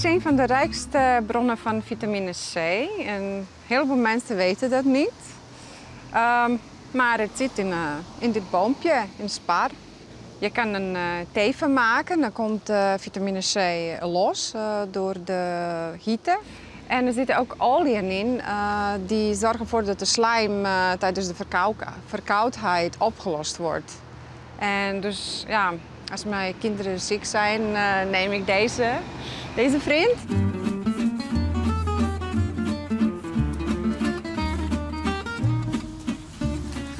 is een van de rijkste bronnen van vitamine C. En heel veel mensen weten dat niet. Maar het zit in dit boompje, in de spar. Je kan een thee van maken, dan komt vitamine C los door de hitte. En er zitten ook oliën in die zorgen ervoor dat de slijm tijdens de verkoudheid opgelost wordt. En dus ja, als mijn kinderen ziek zijn, neem ik deze vriend.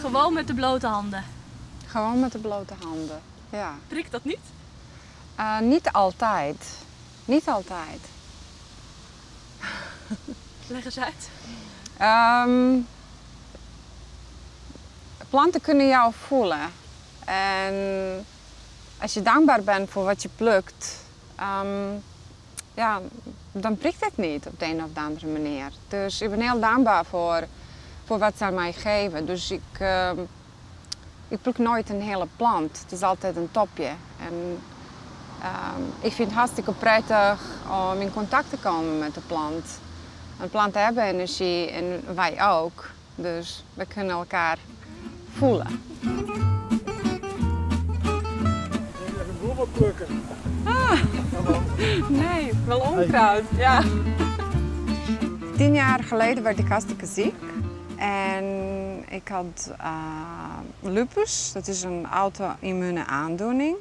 Gewoon met de blote handen? Gewoon met de blote handen, ja. Prikt dat niet? Niet altijd. Niet altijd. Leg eens uit. Planten kunnen jou voelen. En als je dankbaar bent voor wat je plukt, ja, dan prikt het niet op de een of de andere manier. Dus ik ben heel dankbaar voor wat ze mij geven. Dus ik pluk nooit een hele plant. Het is altijd een topje. En ik vind het hartstikke prettig om in contact te komen met de plant. Want planten hebben energie en wij ook. Dus we kunnen elkaar voelen. Even bloemen plukken. Nee, wel onkruid. Ja. 10 jaar geleden werd ik hartstikke ziek. En ik had lupus, dat is een auto-immune aandoening.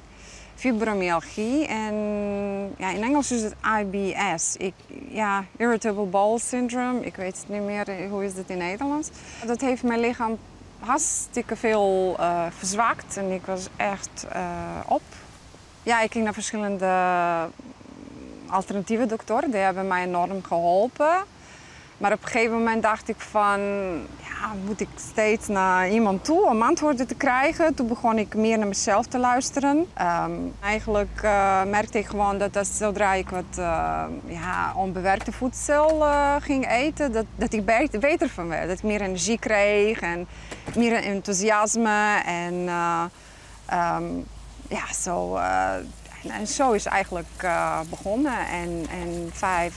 Fibromyalgie en ja, in Engels is het IBS. Irritable Bowel Syndrome. Ik weet het niet meer, hoe is het in Nederlands? Dat heeft mijn lichaam hartstikke veel verzwakt en ik was echt op. Ja, ik ging naar verschillende alternatieve doktoren, die hebben mij enorm geholpen. Maar op een gegeven moment dacht ik van, ja, moet ik steeds naar iemand toe om antwoorden te krijgen? Toen begon ik meer naar mezelf te luisteren. Eigenlijk merkte ik gewoon dat zodra ik wat onbewerkte voedsel ging eten, dat ik beter van werd. Dat ik meer energie kreeg en meer enthousiasme. En zo is het eigenlijk begonnen. En de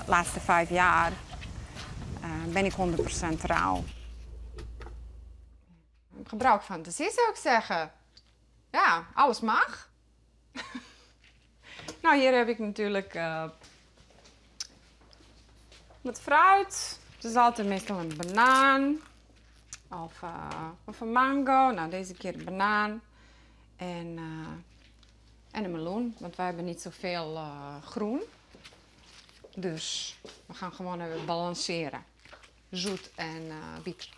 laatste 5 jaar ben ik 100% trouw. Gebruik fantasie zou ik zeggen. Ja, alles mag. Nou, hier heb ik natuurlijk wat fruit. Het is altijd meestal een banaan of een mango. Nou, deze keer een banaan en een meloen, want wij hebben niet zoveel groen. Dus we gaan gewoon even balanceren. Zoet en bitter.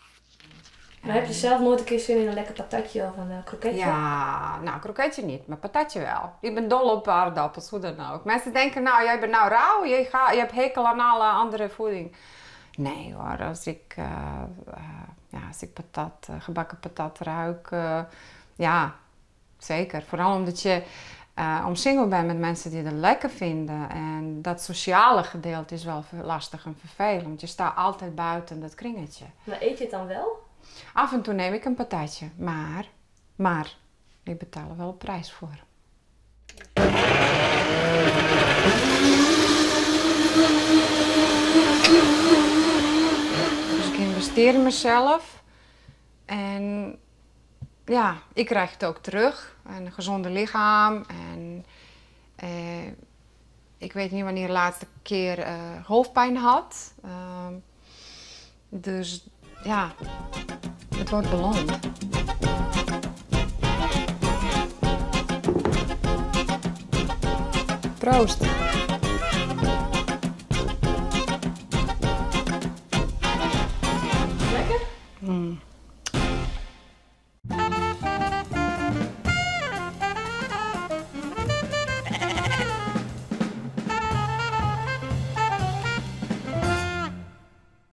Maar heb je zelf nooit een keer zin in een lekker patatje of een kroketje? Ja, nou kroketje niet, maar patatje wel. Ik ben dol op aardappels, hoe dan ook. Mensen denken, nou jij bent nou rauw, je hebt hekel aan alle andere voeding. Nee hoor, als ik gebakken patat ruik, ja, zeker. Vooral omdat je omsingeld bent met mensen die het lekker vinden. En dat sociale gedeelte is wel lastig en vervelend. Want je staat altijd buiten dat kringetje. Maar eet je het dan wel? Af en toe neem ik een patatje. Maar ik betaal er wel een prijs voor. Dus ik investeer in mezelf. En ja, ik krijg het ook terug. Een gezonde lichaam. En ik weet niet wanneer de laatste keer hoofdpijn had. Dus ja, het wordt beloond. Proost!